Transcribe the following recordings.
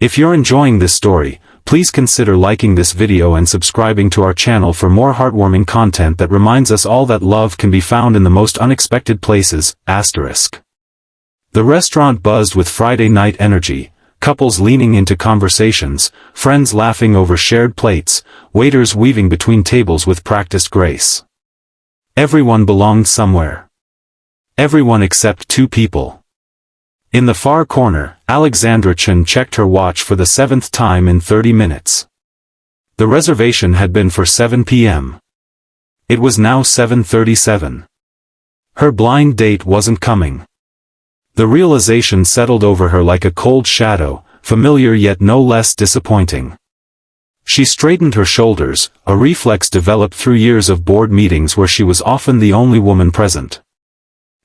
If you're enjoying this story, please consider liking this video and subscribing to our channel for more heartwarming content that reminds us all that love can be found in the most unexpected places. The restaurant buzzed with Friday night energy, couples leaning into conversations, friends laughing over shared plates, waiters weaving between tables with practiced grace. Everyone belonged somewhere. Everyone except two people. In the far corner, Alexandra Chen checked her watch for the 7th time in 30 minutes. The reservation had been for 7 p.m. It was now 7:37. Her blind date wasn't coming. The realization settled over her like a cold shadow, familiar yet no less disappointing. She straightened her shoulders, a reflex developed through years of board meetings where she was often the only woman present.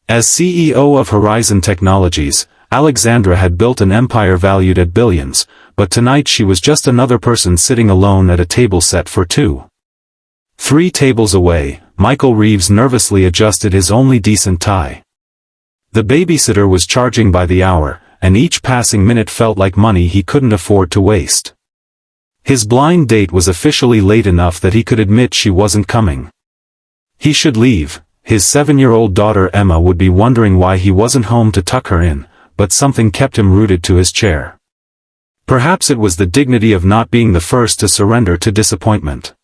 As CEO of Horizon Technologies, Alexandra had built an empire valued at billions, but tonight she was just another person sitting alone at a table set for two. 3 tables away, Michael Reeves nervously adjusted his only decent tie. The babysitter was charging by the hour, and each passing minute felt like money he couldn't afford to waste. His blind date was officially late enough that he could admit she wasn't coming. He should leave. His 7-year-old daughter Emma would be wondering why he wasn't home to tuck her in, but something kept him rooted to his chair. Perhaps it was the dignity of not being the first to surrender to disappointment.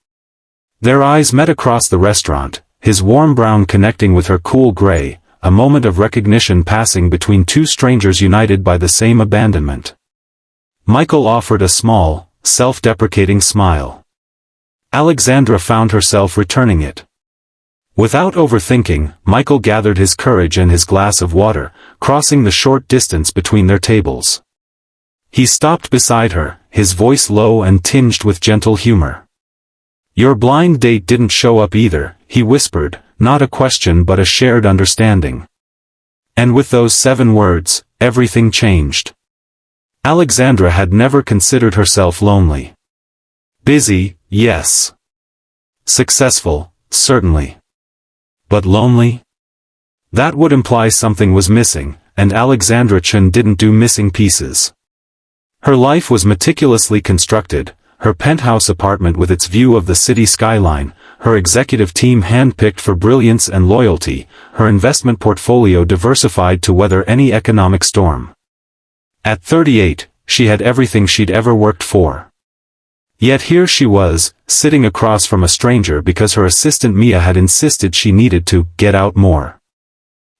Their eyes met across the restaurant, his warm brown connecting with her cool gray, a moment of recognition passing between two strangers united by the same abandonment. Michael offered a small, self-deprecating smile. Alexandra found herself returning it. Without overthinking, Michael gathered his courage and his glass of water, crossing the short distance between their tables. He stopped beside her, his voice low and tinged with gentle humor. "Your blind date didn't show up either," he whispered, not a question but a shared understanding. And with those 7 words, everything changed. Alexandra had never considered herself lonely. Busy, yes. Successful, certainly. But lonely? That would imply something was missing, and Alexandra Chen didn't do missing pieces. Her life was meticulously constructed, her penthouse apartment with its view of the city skyline, her executive team handpicked for brilliance and loyalty, her investment portfolio diversified to weather any economic storm. At 38, she had everything she'd ever worked for. Yet here she was, sitting across from a stranger because her assistant Mia had insisted she needed to get out more.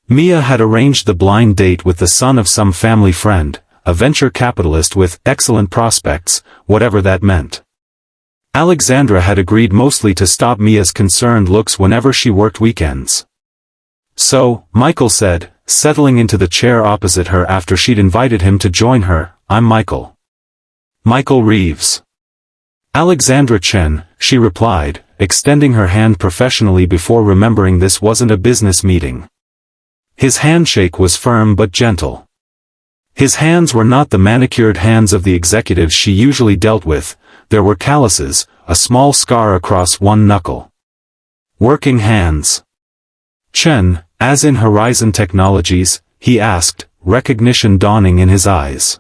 Mia had arranged the blind date with the son of some family friend, a venture capitalist with excellent prospects, whatever that meant. Alexandra had agreed mostly to stop Mia's concerned looks whenever she worked weekends. "So," Michael said, settling into the chair opposite her after she'd invited him to join her, "I'm Michael. Michael Reeves." "Alexandra Chen," she replied, extending her hand professionally before remembering this wasn't a business meeting. His handshake was firm but gentle. His hands were not the manicured hands of the executives she usually dealt with, there were calluses, a small scar across one knuckle. Working hands. "Chen, as in Horizon Technologies?" he asked, recognition dawning in his eyes.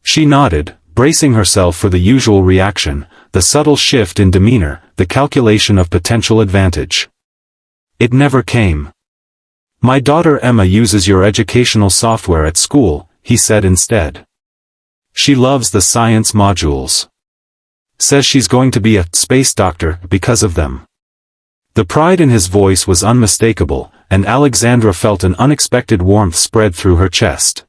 She nodded, bracing herself for the usual reaction, the subtle shift in demeanor, the calculation of potential advantage. It never came. "My daughter Emma uses your educational software at school," he said instead. "She loves the science modules. Says she's going to be a space doctor because of them." The pride in his voice was unmistakable, and Alexandra felt an unexpected warmth spread through her chest.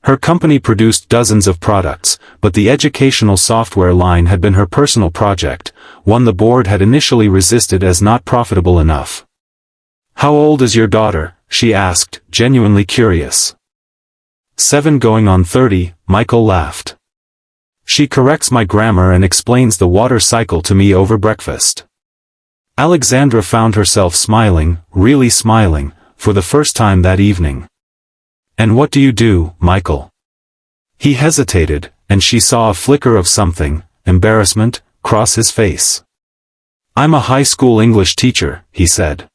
Her company produced dozens of products, but the educational software line had been her personal project, one the board had initially resisted as not profitable enough. "How old is your daughter?" she asked, genuinely curious. 7 going on 30, Michael laughed. "She corrects my grammar and explains the water cycle to me over breakfast." Alexandra found herself smiling, really smiling, for the first time that evening. "And what do you do, Michael?" He hesitated, and she saw a flicker of something, embarrassment, cross his face. "I'm a high school English teacher," he said.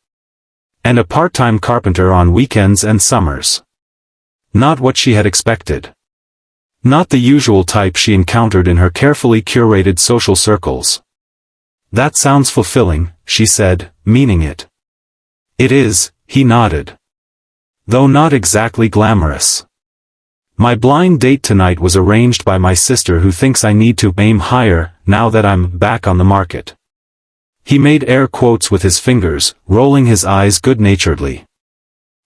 "And a part-time carpenter on weekends and summers." Not what she had expected. Not the usual type she encountered in her carefully curated social circles. "That sounds fulfilling," she said, meaning it. "It is," he nodded. "Though not exactly glamorous. My blind date tonight was arranged by my sister, who thinks I need to aim higher now that I'm back on the market." He made air quotes with his fingers, rolling his eyes good-naturedly.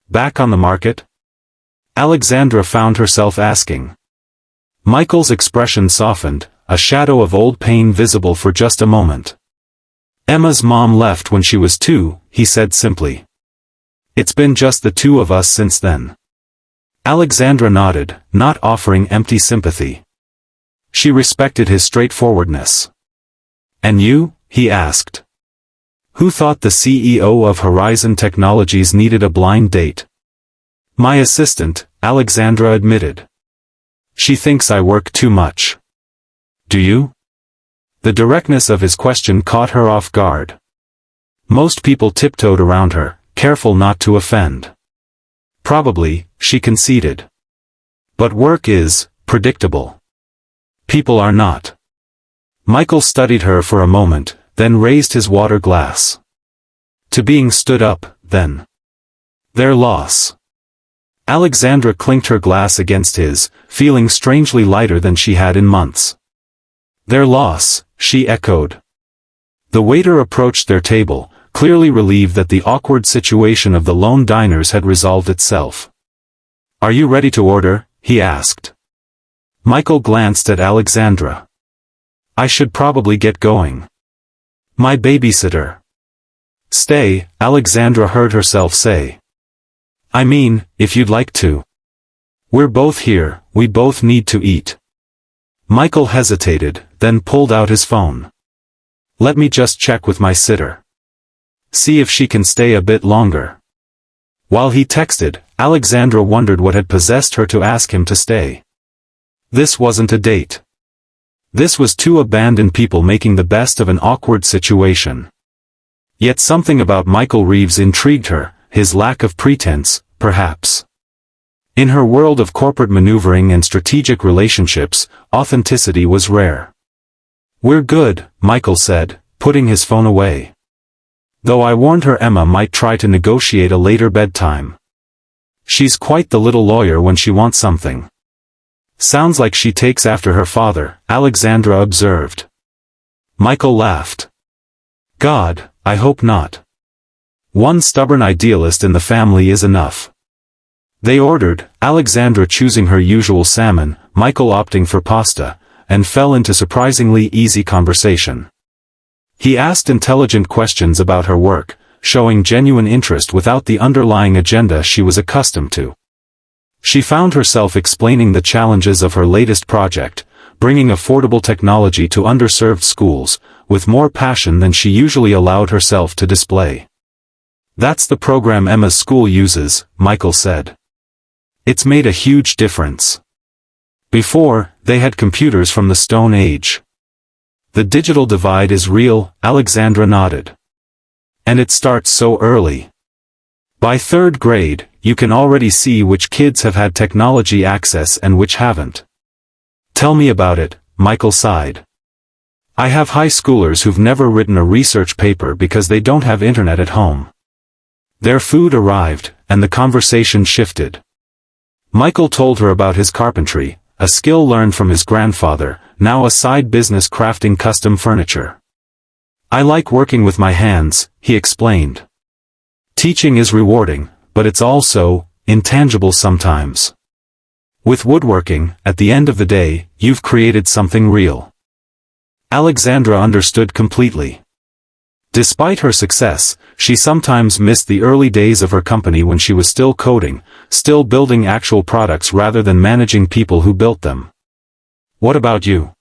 "Back on the market?" Alexandra found herself asking. Michael's expression softened, a shadow of old pain visible for just a moment. "Emma's mom left when she was 2, he said simply. "It's been just the 2 of us since then." Alexandra nodded, not offering empty sympathy. She respected his straightforwardness. "And you?" he asked. "Who thought the CEO of Horizon Technologies needed a blind date?" "My assistant," Alexandra admitted. "She thinks I work too much." "Do you?" The directness of his question caught her off guard. Most people tiptoed around her, careful not to offend. "Probably," she conceded. "But work is predictable. People are not." Michael studied her for a moment, then raised his water glass. "To being stood up, then." "Their loss." Alexandra clinked her glass against his, feeling strangely lighter than she had in months. "Their loss," she echoed. The waiter approached their table, clearly relieved that the awkward situation of the lone diners had resolved itself. "Are you ready to order?" he asked. Michael glanced at Alexandra. "I should probably get going. My babysitter." "Stay," Alexandra heard herself say. "I mean, if you'd like to. We're both here, we both need to eat." Michael hesitated, then pulled out his phone. "Let me just check with my sitter. See if she can stay a bit longer." While he texted, Alexandra wondered what had possessed her to ask him to stay. This wasn't a date. This was 2 abandoned people making the best of an awkward situation. Yet something about Michael Reeves intrigued her, his lack of pretense, perhaps. In her world of corporate maneuvering and strategic relationships, authenticity was rare. "We're good," Michael said, putting his phone away. "Though I warned her Emma might try to negotiate a later bedtime. She's quite the little lawyer when she wants something." "Sounds like she takes after her father," Alexandra observed. Michael laughed. "God, I hope not. One stubborn idealist in the family is enough." They ordered, Alexandra choosing her usual salmon, Michael opting for pasta, and fell into surprisingly easy conversation. He asked intelligent questions about her work, showing genuine interest without the underlying agenda she was accustomed to. She found herself explaining the challenges of her latest project, bringing affordable technology to underserved schools, with more passion than she usually allowed herself to display. "That's the program Emma's school uses," Michael said. "It's made a huge difference. Before, they had computers from the Stone Age." "The digital divide is real," Alexandra nodded. "And it starts so early. By 3rd grade, you can already see which kids have had technology access and which haven't." "Tell me about it," Michael sighed. "I have high schoolers who've never written a research paper because they don't have internet at home." Their food arrived, and the conversation shifted. Michael told her about his carpentry, a skill learned from his grandfather, now a side business crafting custom furniture. "I like working with my hands," he explained. "Teaching is rewarding, but it's also intangible sometimes. With woodworking, at the end of the day, you've created something real." Alexandra understood completely. Despite her success, she sometimes missed the early days of her company when she was still coding, still building actual products rather than managing people who built them. "What about you?"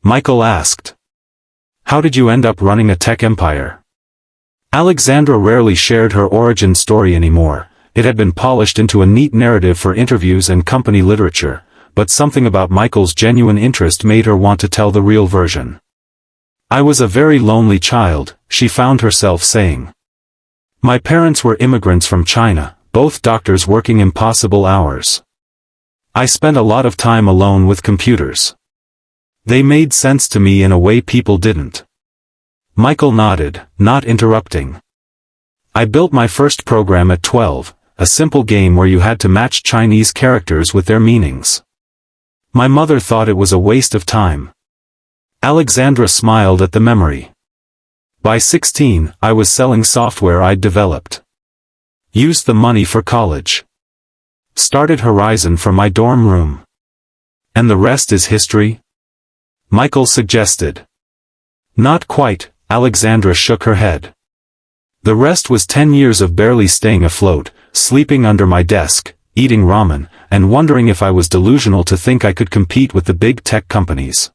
Michael asked. "How did you end up running a tech empire?" Alexandra rarely shared her origin story anymore. It had been polished into a neat narrative for interviews and company literature, but something about Michael's genuine interest made her want to tell the real version. "I was a very lonely child," she found herself saying. "My parents were immigrants from China, both doctors working impossible hours. I spent a lot of time alone with computers. They made sense to me in a way people didn't. Michael nodded, not interrupting. I built my first program at 12, a simple game where you had to match Chinese characters with their meanings. My mother thought it was a waste of time. Alexandra smiled at the memory. By 16, I was selling software I'd developed. Used the money for college. Started Horizon from my dorm room. And the rest is history? Michael suggested. Not quite, Alexandra shook her head. The rest was 10 years of barely staying afloat, sleeping under my desk, eating ramen, and wondering if I was delusional to think I could compete with the big tech companies.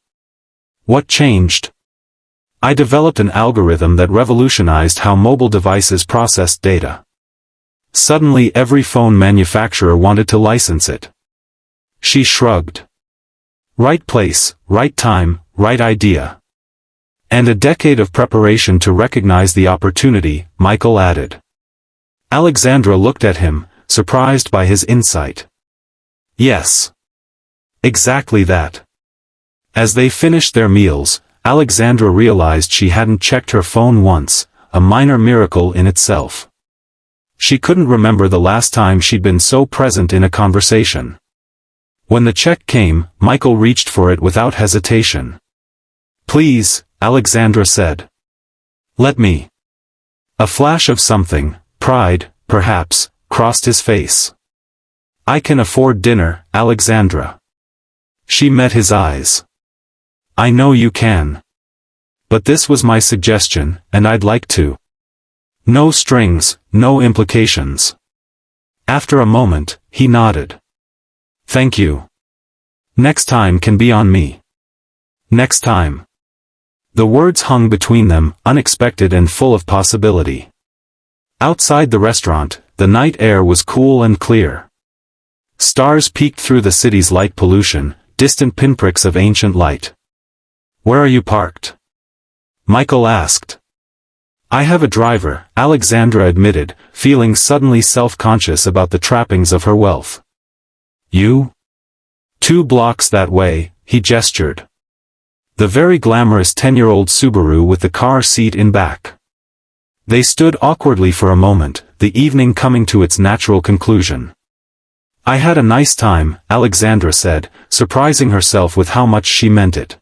What changed? I developed an algorithm that revolutionized how mobile devices processed data. Suddenly every phone manufacturer wanted to license it. She shrugged. Right place, right time, right idea. And a decade of preparation to recognize the opportunity, Michael added. Alexandra looked at him, surprised by his insight. Yes. Exactly that. As they finished their meals, Alexandra realized she hadn't checked her phone once, a minor miracle in itself. She couldn't remember the last time she'd been so present in a conversation. When the check came, Michael reached for it without hesitation. Please, Alexandra said. Let me. A flash of something, pride, perhaps, crossed his face. I can afford dinner, Alexandra. She met his eyes. I know you can. But this was my suggestion, and I'd like to. No strings, no implications. After a moment, he nodded. Thank you. Next time can be on me. Next time. The words hung between them, unexpected and full of possibility. Outside the restaurant, the night air was cool and clear. Stars peeked through the city's light pollution, distant pinpricks of ancient light. Where are you parked? Michael asked. I have a driver, Alexandra admitted, feeling suddenly self-conscious about the trappings of her wealth. You? 2 blocks that way, he gestured. The very glamorous 10-year-old Subaru with the car seat in back. They stood awkwardly for a moment, the evening coming to its natural conclusion. I had a nice time, Alexandra said, surprising herself with how much she meant it.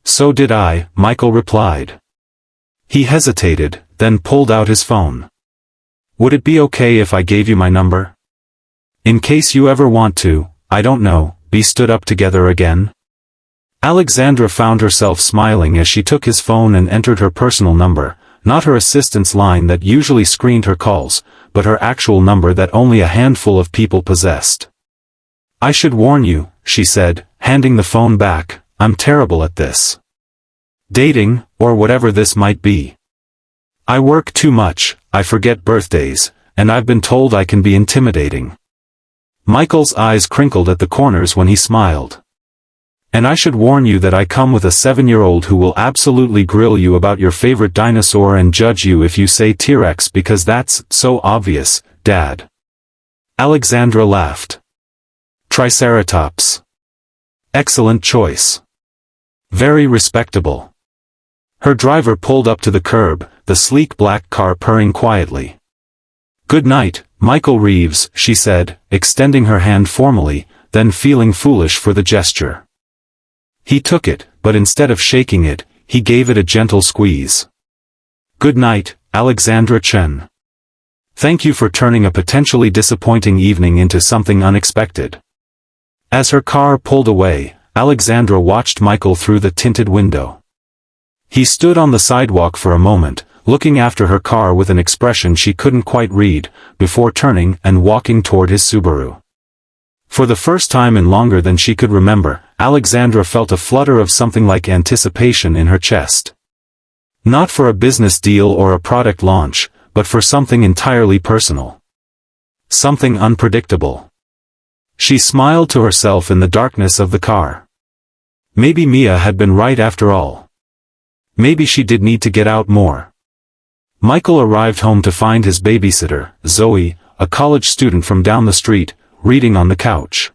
So did I, Michael replied. He hesitated, then pulled out his phone. Would it be okay if I gave you my number? In case you ever want to, I don't know, be stood up together again? Alexandra found herself smiling as she took his phone and entered her personal number, not her assistant's line that usually screened her calls, but her actual number that only a handful of people possessed. I should warn you, she said, handing the phone back, I'm terrible at this. Dating, or whatever this might be. I work too much, I forget birthdays, and I've been told I can be intimidating. Michael's eyes crinkled at the corners when he smiled. And I should warn you that I come with a 7-year-old who will absolutely grill you about your favorite dinosaur and judge you if you say T-Rex because that's so obvious, Dad. Alexandra laughed. Triceratops. Excellent choice. Very respectable. Her driver pulled up to the curb, the sleek black car purring quietly. Good night, Michael Reeves, she said, extending her hand formally, then feeling foolish for the gesture. He took it, but instead of shaking it, he gave it a gentle squeeze. Good night, Alexandra Chen. Thank you for turning a potentially disappointing evening into something unexpected. As her car pulled away, Alexandra watched Michael through the tinted window. He stood on the sidewalk for a moment, looking after her car with an expression she couldn't quite read, before turning and walking toward his Subaru. For the first time in longer than she could remember, Alexandra felt a flutter of something like anticipation in her chest. Not for a business deal or a product launch, but for something entirely personal. Something unpredictable. She smiled to herself in the darkness of the car. Maybe Mia had been right after all. Maybe she did need to get out more. Michael arrived home to find his babysitter, Zoe, a college student from down the street, reading on the couch.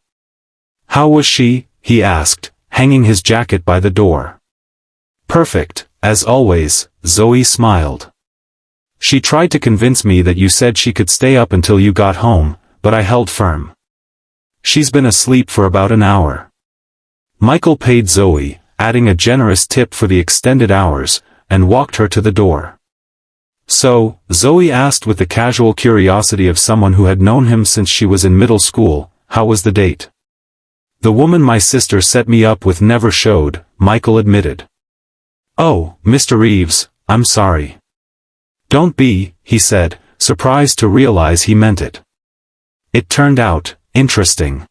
How was she? He asked, hanging his jacket by the door. Perfect, as always, Zoe smiled. She tried to convince me that you said she could stay up until you got home, but I held firm. She's been asleep for about an hour. Michael paid Zoe, adding a generous tip for the extended hours, and walked her to the door. So, Zoe asked with the casual curiosity of someone who had known him since she was in middle school, how was the date? The woman my sister set me up with never showed, Michael admitted. Oh, Mr. Reeves, I'm sorry. Don't be, he said, surprised to realize he meant it. It turned out interesting.